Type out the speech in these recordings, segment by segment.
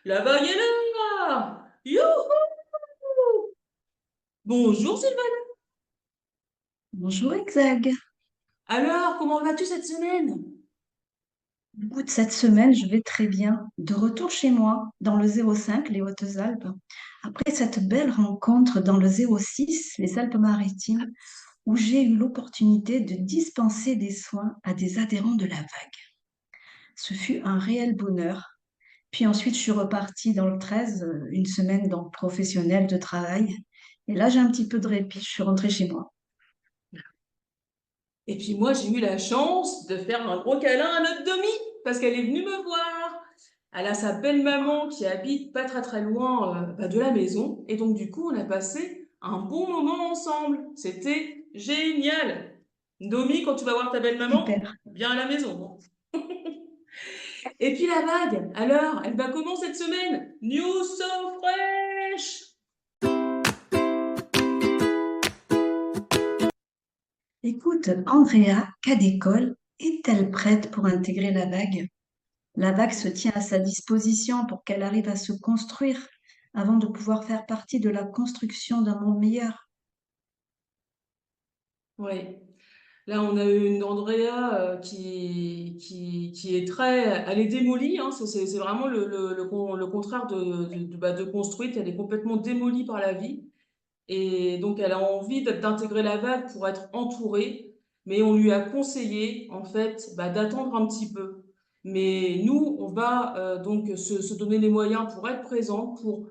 La vague est là! Youhou! Bonjour Sylvain. Bonjour Exag. Alors, comment vas-tu cette semaine? Écoute, cette semaine, je vais très bien. De retour chez moi, dans le 05, les Hautes-Alpes, après cette belle rencontre dans le 06, les Alpes-Maritimes, où j'ai eu l'opportunité de dispenser des soins à des adhérents de la vague. Ce fut un réel bonheur. Puis ensuite, je suis repartie dans le 13, une semaine donc professionnelle de travail. Et là, j'ai un petit peu de répit. Je suis rentrée chez moi. Et puis moi, j'ai eu la chance de faire un gros câlin à notre Domi, parce qu'elle est venue me voir. Elle a sa belle-maman qui habite pas très très loin de la maison. Et donc du coup, on a passé un bon moment ensemble. C'était génial. Domi, quand tu vas voir ta belle-maman, Super. viens à la maison. Et puis la vague, alors, elle va comment cette semaine? News so fresh! Écoute, Andrea, cas d'école, est-elle prête pour intégrer la vague? La vague se tient à sa disposition pour qu'elle arrive à se construire avant de pouvoir faire partie de la construction d'un monde meilleur. Oui. Là, on a une Andrea qui est très... Elle est démolie, hein, c'est vraiment le contraire de construite. Elle est complètement démolie par la vie. Et donc, elle a envie d'intégrer la vague pour être entourée. Mais on lui a conseillé, en fait, d'attendre un petit peu. Mais nous, on va donc se donner les moyens pour être présents, pour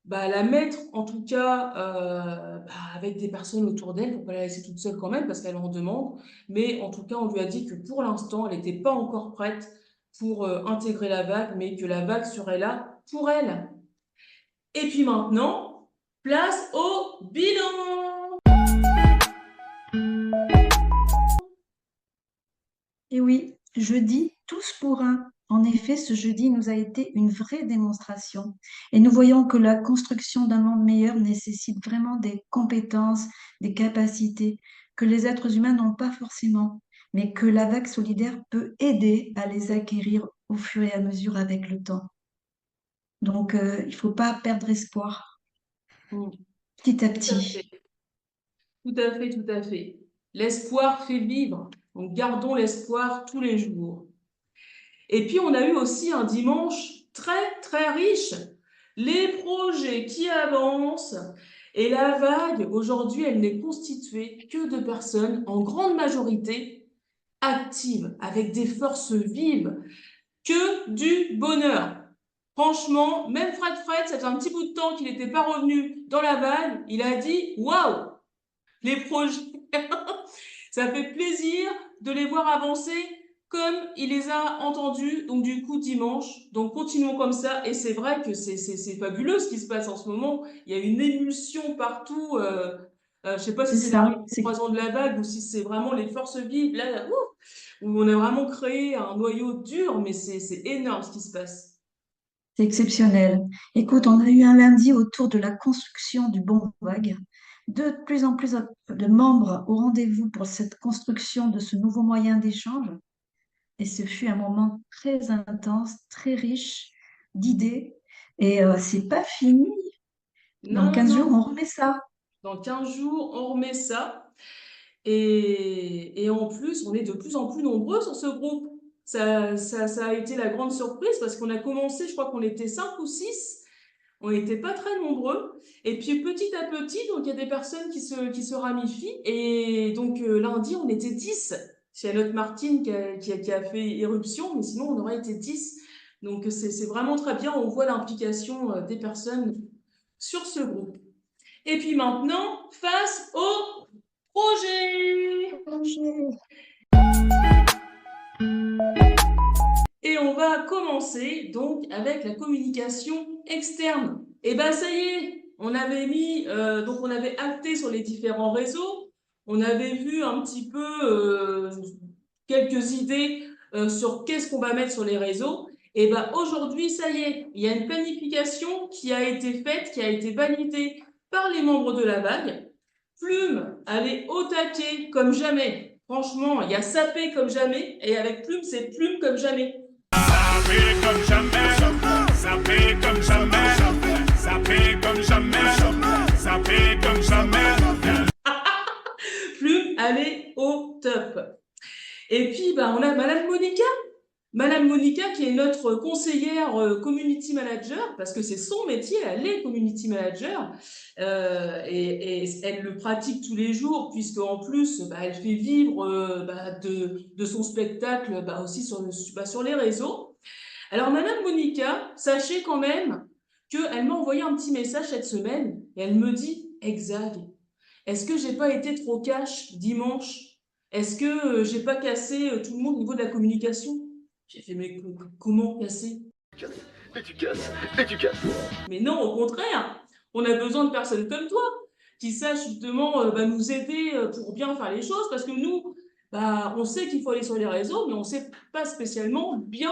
la mettre en tout cas avec des personnes autour d'elle pour pas la laisser toute seule quand même parce qu'elle en demande. Mais en tout cas, on lui a dit que pour l'instant, elle n'était pas encore prête pour intégrer la vague, mais que la vague serait là pour elle. Et puis maintenant, place au bilan. Et oui, jeudi, tous pour un. En effet, ce jeudi nous a été une vraie démonstration. Et nous voyons que la construction d'un monde meilleur nécessite vraiment des compétences, des capacités que les êtres humains n'ont pas forcément, mais que la vague solidaire peut aider à les acquérir au fur et à mesure avec le temps. Donc, il ne faut pas perdre espoir, Mm, petit à tout à petit. fait, tout à fait, tout à fait. L'espoir fait vivre. Donc gardons l'espoir tous les jours. Et puis, on a eu aussi un dimanche très, très riche. Les projets qui avancent. Et la vague, aujourd'hui, elle n'est constituée que de personnes, en grande majorité, actives, avec des forces vives, que du bonheur. Franchement, même Fred, ça fait un petit bout de temps qu'il n'était pas revenu dans la vague. Il a dit, waouh, les projets, ça fait plaisir de les voir avancer comme il les a entendus, donc du coup dimanche. Donc continuons comme ça. Et c'est vrai que c'est fabuleux ce qui se passe en ce moment. Il y a une émulsion partout. Je sais pas si C'est c'est l'arrivée ça. des croisants de la vague ou si c'est vraiment les forces vives. Là, où on a vraiment créé un noyau dur, mais c'est énorme ce qui se passe. C'est exceptionnel. Écoute, on Oui. a eu un lundi autour de la construction du Bon Vague. De plus en plus de membres au rendez-vous pour cette construction de ce nouveau moyen d'échange. Et ce fut un moment très intense, très riche d'idées. Et c'est pas fini. Dans Non, 15 non, jours, on remet ça. dans 15 jours, on remet ça. Et en plus, on est de plus en plus nombreux sur ce groupe. Ça a été la grande surprise parce qu'on a commencé, je crois qu'on était 5 ou 6. On n'était pas très nombreux. Et puis petit à petit, donc il y a des personnes qui se ramifient. Et donc lundi, on était 10. C'est notre Martine qui a fait éruption, mais sinon on aurait été 10. Donc c'est vraiment très bien. On voit l'implication des personnes sur ce groupe. Et puis maintenant, face au projet. Et on va commencer donc avec la communication externe. Et ben ça y est, on avait donc on avait acté sur les différents réseaux, on avait vu un petit peu quelques idées sur qu'est-ce qu'on va mettre sur les réseaux. Et ben aujourd'hui, ça y est, il y a une planification qui a été faite, qui a été validée par les membres de la vague. Plume, elle est au taquet comme jamais. Franchement, il y a sapé comme jamais, et avec Plume, c'est Plume comme jamais. Ça fait comme jamais, ça fait comme Et puis, bah, on a Madame Monica. Madame Monica, qui est notre conseillère community manager, parce que c'est son métier, elle est community manager, et elle le pratique tous les jours, puisque en plus, bah, elle fait vivre de son spectacle bah, aussi sur les réseaux. Alors, Madame Monica, sachez quand même qu'elle m'a envoyé un petit message cette semaine, et elle me dit, Exag, est-ce que j'ai pas été trop cash dimanche? Est-ce que j'ai pas cassé tout le monde au niveau de la communication? J'ai fait, mais comment casser? Et tu casses, et tu casses. Mais non, au contraire, on a besoin de personnes comme toi qui sachent justement nous aider pour bien faire les choses parce que nous, bah, on sait qu'il faut aller sur les réseaux, mais on sait pas spécialement bien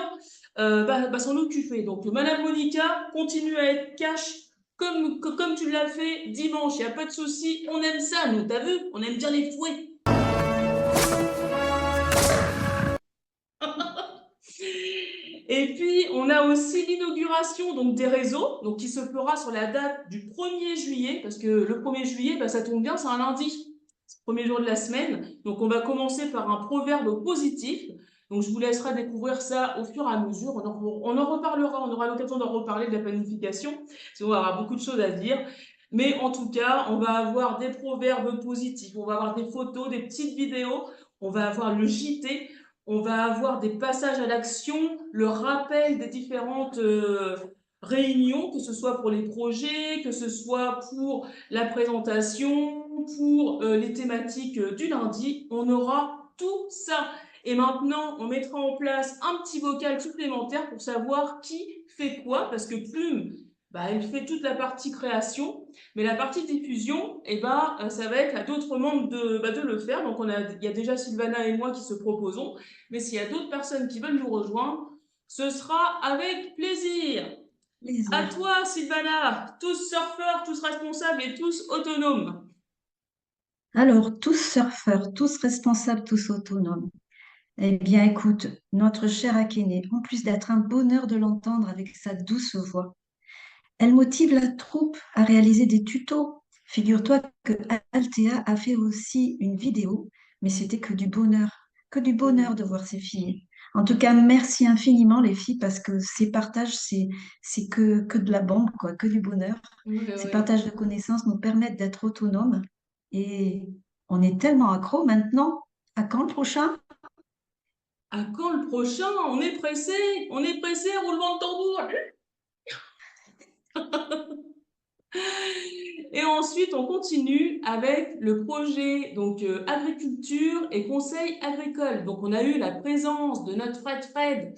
s'en occuper. Donc, Madame Monica, continue à être cash comme tu l'as fait dimanche, il n'y a pas de souci, on aime ça, nous, t'as vu? On aime bien les fouets. Et puis, on a aussi l'inauguration donc des réseaux, donc qui se fera sur la date du 1er juillet, parce que le 1er juillet, bah, ça tombe bien, c'est un lundi, c'est le premier jour de la semaine. Donc, on va commencer par un proverbe positif. Donc, je vous laisserai découvrir ça au fur et à mesure. On en reparlera, on aura l'occasion d'en reparler de la planification, parce qu'on va avoir beaucoup de choses à dire. Mais en tout cas, on va avoir des proverbes positifs, on va avoir des photos, des petites vidéos, on va avoir le JT, on va avoir des passages à l'action, le rappel des différentes réunions, que ce soit pour les projets, que ce soit pour la présentation, pour les thématiques du lundi. On aura tout ça. Et maintenant, on mettra en place un petit vocal supplémentaire pour savoir qui fait quoi, parce que Plume, bah, elle fait toute la partie création, mais la partie diffusion, ça va être à d'autres membres de le faire. Donc, il y a déjà Sylvana et moi qui se proposons. Mais s'il y a d'autres personnes qui veulent nous rejoindre, ce sera avec plaisir. À Plaisir. toi, Sylvana, tous surfeurs, tous responsables et tous autonomes. Alors, tous surfeurs, tous responsables, tous autonomes. Eh bien, écoute, notre chère Akene, en plus d'être un bonheur de l'entendre avec sa douce voix, elle motive la troupe à réaliser des tutos. Figure-toi que Althea a fait aussi une vidéo, mais c'était que du bonheur de voir ces filles. En tout cas, merci infiniment les filles parce que ces partages, c'est que de la bombe, quoi, que du bonheur. Oui, Ces oui. partages de connaissances nous permettent d'être autonomes et on est tellement accro maintenant. À quand le prochain? À quand le prochain? On est pressé, roulement de tambour. Et ensuite, on continue avec le projet donc agriculture et conseil agricole. Donc, on a eu la présence de notre Fred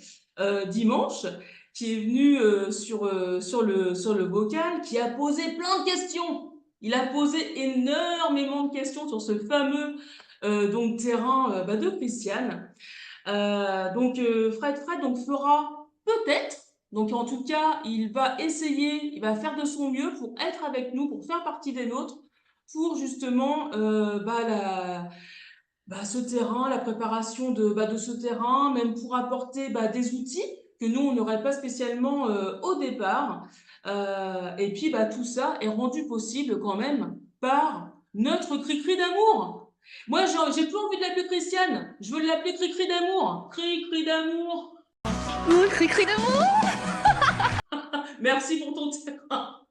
dimanche, qui est venu sur le vocal, qui a posé plein de questions. Il a posé énormément de questions sur ce fameux donc terrain de Christiane. Fred donc fera peut-être, donc en tout cas, il va essayer, il va faire de son mieux pour être avec nous, pour faire partie des nôtres, pour justement ce terrain, la préparation de ce terrain, même pour apporter des outils que nous, on n'aurait pas spécialement au départ. Et puis, tout ça est rendu possible quand même par notre cri-cri d'amour. Moi, j'ai plus envie de l'appeler Christiane. Je veux l'appeler cri-cri d'amour. Cri-cri d'amour. Cri-cri d'amour. Merci pour ton terrain.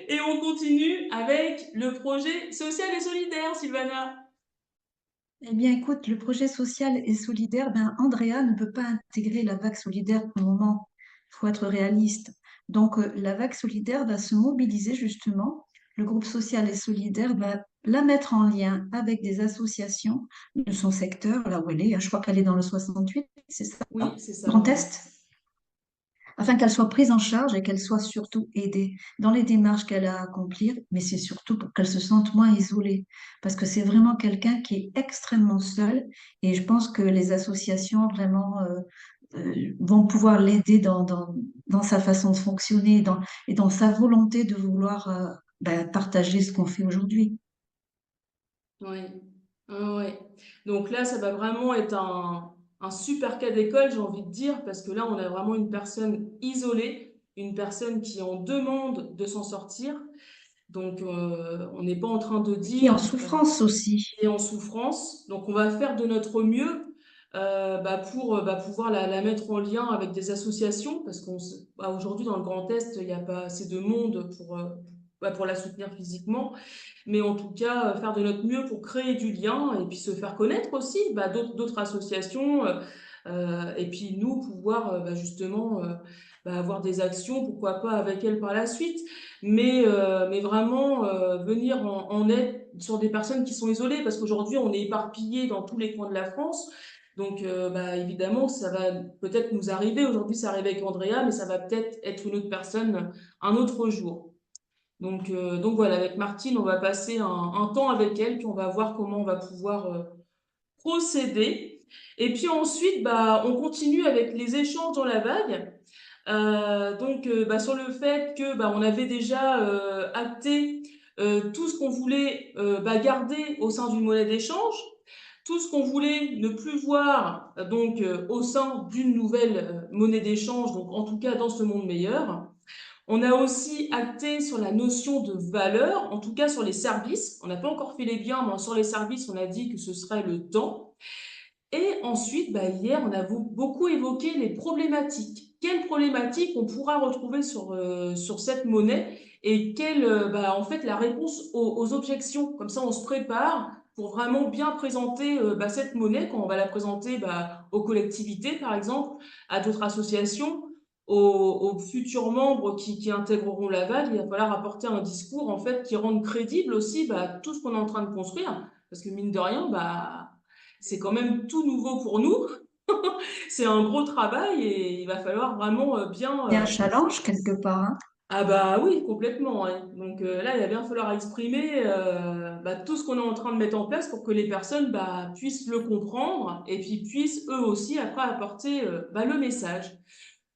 Et on continue avec le projet social et solidaire, Sylvana. Eh bien, écoute, le projet social et solidaire, ben, Andrea ne peut pas intégrer la vague solidaire pour le moment. Il faut être réaliste. Donc, la vague solidaire va se mobiliser justement. Le groupe social et solidaire va la mettre en lien avec des associations de son secteur, là où elle est. Je crois qu'elle est dans le 68, c'est ça? Oui, c'est ça, Grand ouais. Est, afin qu'elle soit prise en charge et qu'elle soit surtout aidée dans les démarches qu'elle a à accomplir, mais c'est surtout pour qu'elle se sente moins isolée, parce que c'est vraiment quelqu'un qui est extrêmement seul, et je pense que les associations vraiment vont pouvoir l'aider dans sa façon de fonctionner et dans sa volonté de vouloir partager ce qu'on fait aujourd'hui. Oui, ouais. Donc là, ça va vraiment être un super cas d'école, j'ai envie de dire, parce que là, on a vraiment une personne isolée, une personne qui en demande de s'en sortir. Donc, on n'est pas en train de Qui est en dire souffrance aussi. et en souffrance. Donc, on va faire de notre mieux pour pouvoir la mettre en lien avec des associations, parce qu'aujourd'hui, dans le Grand Est, il n'y a pas assez de monde pour la soutenir physiquement. Mais en tout cas, faire de notre mieux pour créer du lien et puis se faire connaître aussi d'autres associations. Et puis nous, pouvoir justement avoir des actions, pourquoi pas avec elles par la suite, mais vraiment venir en aide sur des personnes qui sont isolées, parce qu'aujourd'hui, on est éparpillés dans tous les coins de la France. Donc, évidemment, ça va peut-être nous arriver. Aujourd'hui, ça arrive avec Andrea, mais ça va peut-être être une autre personne un autre jour. Donc voilà, avec Martine, on va passer un temps avec elle, puis on va voir comment on va pouvoir procéder. Et puis ensuite, on continue avec les échanges dans la vague. Sur le fait que on avait déjà acté tout ce qu'on voulait garder au sein d'une monnaie d'échange, tout ce qu'on voulait ne plus voir au sein d'une nouvelle monnaie d'échange, donc en tout cas dans ce monde meilleur. On a aussi acté sur la notion de valeur, en tout cas sur les services. On n'a pas encore fait les biens, mais sur les services, on a dit que ce serait le temps. Et ensuite, hier, on a beaucoup évoqué les problématiques. Quelles problématiques on pourra retrouver sur cette monnaie et quelle, en fait, la réponse aux objections. Comme ça, on se prépare pour vraiment bien présenter cette monnaie quand on va la présenter aux collectivités, par exemple, à d'autres associations, aux futurs membres qui intégreront la vague. Il va falloir apporter un discours, en fait, qui rende crédible aussi tout ce qu'on est en train de construire. Parce que mine de rien, c'est quand même tout nouveau pour nous. C'est un gros travail et il va falloir vraiment bien. Il y a un challenge quelque part, hein. Ah bah oui, complètement. Hein. Donc là, il va bien falloir exprimer tout ce qu'on est en train de mettre en place pour que les personnes puissent le comprendre et puis puissent eux aussi après apporter le message.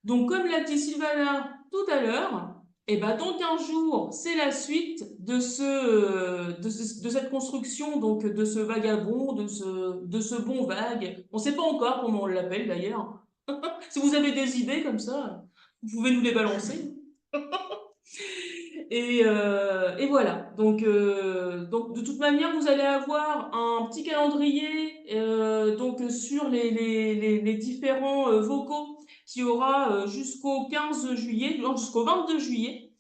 Donc comme l'a dit Sylvana tout à l'heure, dans 15 jours, c'est la suite de cette construction, donc de ce vagabond, de ce bon vague. On ne sait pas encore comment on l'appelle d'ailleurs. Si vous avez des idées comme ça, vous pouvez nous les balancer. Et voilà. Donc de toute manière, vous allez avoir un petit calendrier sur les différents vocaux qui aura jusqu'au 15 juillet, non, jusqu'au 22 juillet.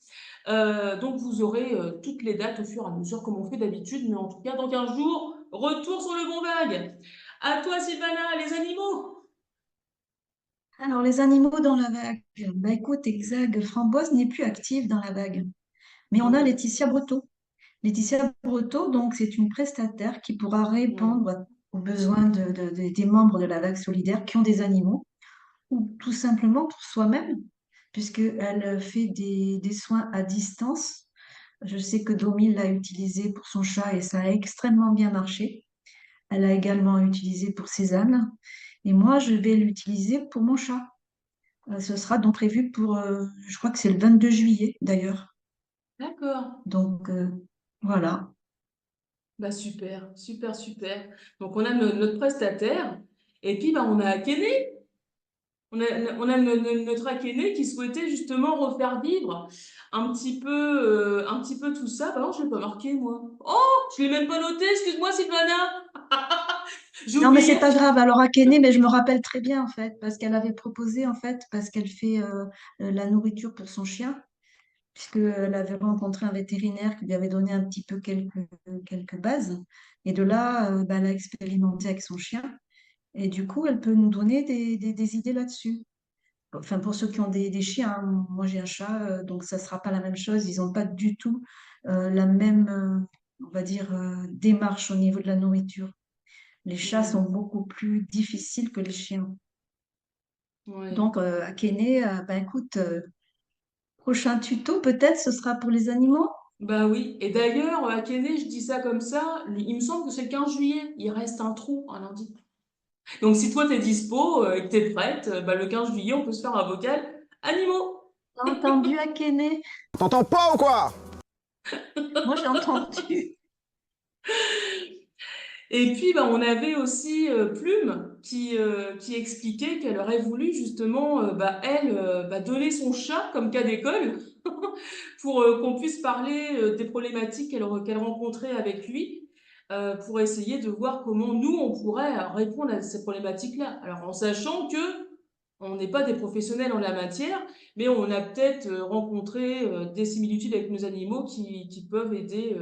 Donc vous aurez toutes les dates au fur et à mesure comme on fait d'habitude, mais en tout cas dans 15 jours, retour sur le bon vague. À toi Sylvana, les animaux. Alors, les animaux dans la vague. Écoute, Exag Framboise n'est plus active dans la vague. Mais on a Ouais, Laetitia Breteau. Laetitia Breteau, donc, c'est une prestataire qui pourra ouais, répondre aux besoins des membres de la vague solidaire qui ont des animaux, ou tout simplement pour soi-même, puisqu'elle fait des soins à distance. Je sais que Domi l'a utilisé pour son chat et ça a extrêmement bien marché. Elle a également utilisé pour Cézanne. Et moi, je vais l'utiliser pour mon chat. Ce sera donc prévu pour, je crois que c'est le 22 juillet d'ailleurs. d'accord. Donc voilà. Super, super, super. Donc on a notre prestataire et puis on a Akene. On a notre Akene qui souhaitait justement refaire vivre un petit peu tout ça. Bah non, je l'ai pas marqué moi. Oh, je l'ai même pas noté. Excuse-moi Sylvana. J'ai Non, mais c'est oublié. pas grave. Alors Akene, mais je me rappelle très bien en fait, parce qu'elle avait proposé en fait, parce qu'elle fait la nourriture pour son chien, puisqu'elle avait rencontré un vétérinaire qui lui avait donné un petit peu quelques bases. Et de là, elle a expérimenté avec son chien. Et du coup, elle peut nous donner des idées là-dessus. Enfin, pour ceux qui ont des chiens, hein. Moi j'ai un chat, donc ça ne sera pas la même chose. Ils n'ont pas du tout la même, on va dire, démarche au niveau de la nourriture. Les chats sont Ouais, beaucoup plus difficiles que les chiens. ouais. Donc, à Kéné, écoute, prochain tuto, peut-être, ce sera pour les animaux. Bah oui. Et d'ailleurs, Akene, je dis ça comme ça, il me semble que c'est le 15 juillet. Il reste un trou un lundi. Donc si toi t'es dispo et que t'es prête, le 15 juillet, on peut se faire un vocal animaux. T'as entendu, à Kéné? T'entends pas ou quoi? Moi j'ai entendu. Et puis, bah, on avait aussi Plume qui expliquait qu'elle aurait voulu justement, donner son chat comme cas d'école pour qu'on puisse parler des problématiques qu'elle rencontrait avec lui, pour essayer de voir comment nous, on pourrait répondre à ces problématiques-là. Alors, en sachant que on n'est pas des professionnels en la matière, mais on a peut-être rencontré des similitudes avec nos animaux qui peuvent aider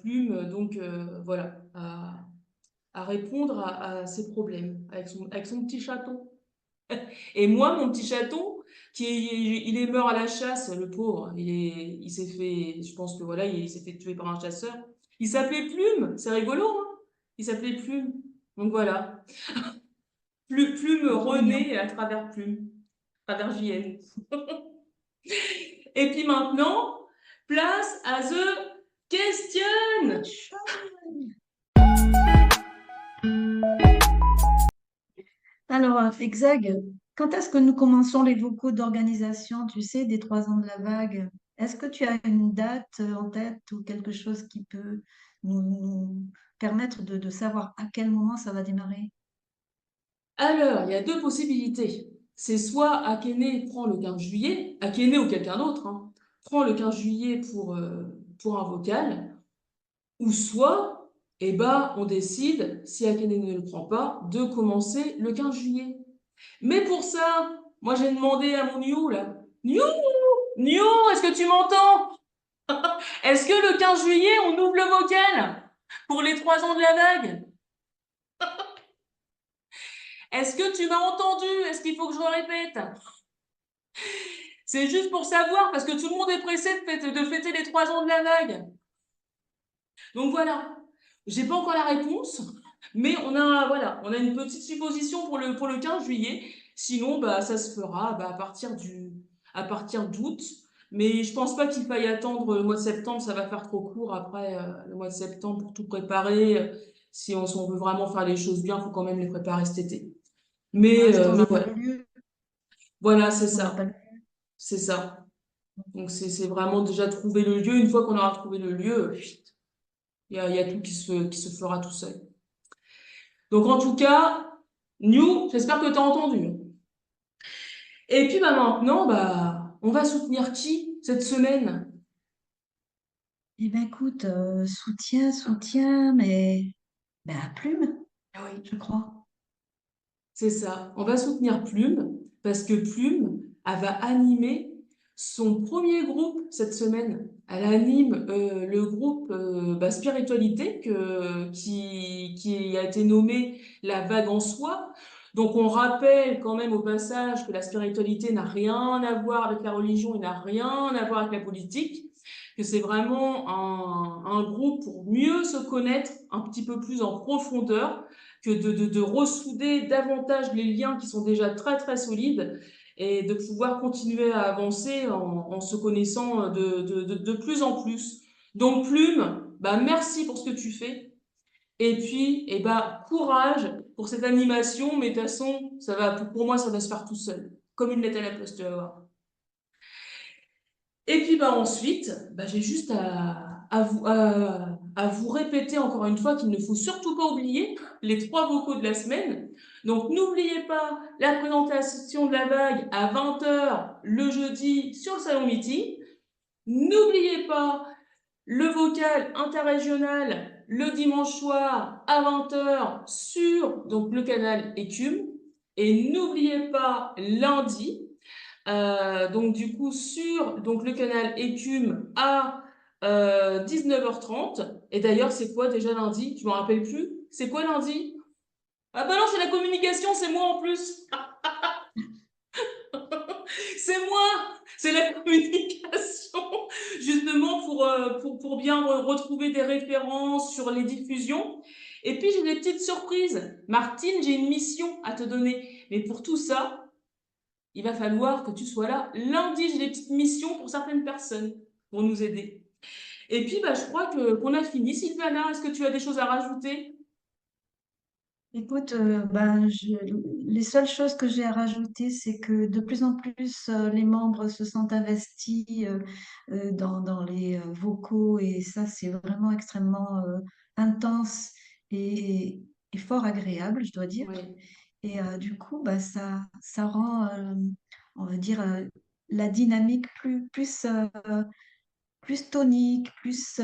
Plume, donc voilà, à répondre à ces problèmes avec son petit chaton. Et moi, mon petit chaton, il est mort à la chasse, le pauvre. Il s'est fait, je pense que voilà, il s'est fait tuer par un chasseur. Il s'appelait Plume, c'est rigolo, hein? Il s'appelait Plume. Donc voilà, Plume C'est trop mignon. renaît à travers Plume, à travers JN. Et puis maintenant, place à The Question. Alors, Exag, quand est-ce que nous commençons les vocaux d'organisation, tu sais, des 3 ans de la vague? Est-ce que tu as une date en tête ou quelque chose qui peut nous permettre de savoir à quel moment ça va démarrer? Alors, il y a deux possibilités. C'est soit Akene prend le 15 juillet, Akene ou quelqu'un d'autre, hein, prend le 15 juillet pour un vocal, ou soit, eh ben, on décide, si Akene ne le prend pas, de commencer le 15 juillet. Mais pour ça, moi j'ai demandé à mon Niou, là, Niou, Niou, est-ce que tu m'entends? Est-ce que le 15 juillet, on ouvre le vocal pour les 3 ans de la vague? Est-ce que tu m'as entendu? Est-ce qu'il faut que je le répète? C'est juste pour savoir, parce que tout le monde est pressé de fêter les 3 ans de la vague. Donc voilà, j'ai pas encore la réponse, mais on a une petite supposition pour le 15 juillet. Sinon, bah, ça se fera bah, à partir d'août. Mais je pense pas qu'il faille attendre le mois de septembre, ça va faire trop court après le mois de septembre pour tout préparer. Si on veut vraiment faire les choses bien, il faut quand même les préparer cet été. Pour l'instant, on Mais n'a pas le lieu. voilà, c'est On n'a pas ça. le C'est ça. Donc c'est vraiment déjà trouver le lieu. Une fois qu'on aura trouvé le lieu, il y a tout qui se fera tout seul. Donc en tout cas, New, j'espère que tu as entendu. Et puis bah, maintenant, bah, on va soutenir qui cette semaine? Eh bien, écoute, soutien, mais ben, à Plume, Ah oui. je crois. C'est ça. On va soutenir Plume parce que Plume, elle va animer son premier groupe cette semaine. Elle anime le groupe Spiritualité qui a été nommé La Vague en Soi. Donc on rappelle quand même au passage que la spiritualité n'a rien à voir avec la religion et n'a rien à voir avec la politique, que c'est vraiment un groupe pour mieux se connaître un petit peu plus en profondeur, que de ressouder davantage les liens qui sont déjà très très solides et de pouvoir continuer à avancer en se connaissant de plus en plus. Donc Plume, bah merci pour ce que tu fais. Et puis, eh bah, courage pour cette animation, mais de toute façon, pour moi, ça va se faire tout seul. Comme une lettre à la poste, tu vas voir. Et puis bah, ensuite, bah, j'ai juste à vous répéter encore une fois qu'il ne faut surtout pas oublier les 3 vocaux de la semaine. Donc n'oubliez pas la présentation de la vague à 20 h le jeudi sur le salon Meeting. N'oubliez pas le vocal interrégional le dimanche soir à 20 h sur donc, le canal Écume. Et n'oubliez pas lundi, donc du coup sur donc le canal Écume à 19 h 30. Et d'ailleurs, c'est quoi déjà lundi? Je me rappelle plus. C'est quoi lundi? Ah bah non, c'est la communication, c'est moi en plus. C'est moi, c'est la communication, justement pour bien retrouver des références sur les diffusions. Et puis j'ai des petites surprises. Martine, j'ai une mission à te donner. Mais pour tout ça, il va falloir que tu sois là. Lundi, j'ai des petites missions pour certaines personnes pour nous aider. Et puis, bah, je crois qu'on a fini. Sylvana, est-ce que tu as des choses à rajouter? Écoute, les seules choses que j'ai à rajouter, c'est que de plus en plus, les membres se sentent investis dans les vocaux et ça, c'est vraiment extrêmement intense et, et fort agréable, je dois dire. Oui, Et du coup, bah, ça rend, on va dire, la dynamique plus tonique, plus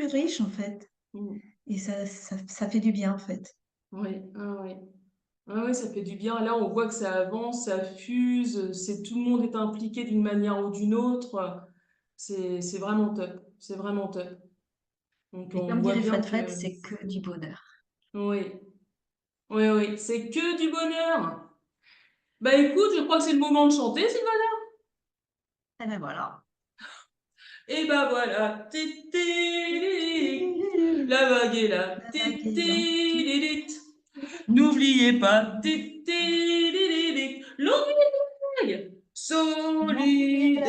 riche en fait. mm, Et ça fait du bien en fait. oui, ah, oui. Ah oui, ça fait du bien. Là, on voit que ça avance, ça fuse, tout le monde est impliqué d'une manière ou d'une autre. C'est vraiment top. C'est vraiment top. Donc, Et on comme voit dirait bien Fred que Fred, c'est que du bonheur. oui, oui, oui, c'est que du bonheur. Bah écoute, je crois que c'est le moment de chanter, Sylvain. Et ben voilà. Et bah voilà. La vague est là. La vague est là. N'oubliez pas. Longue vague Longue solidaire.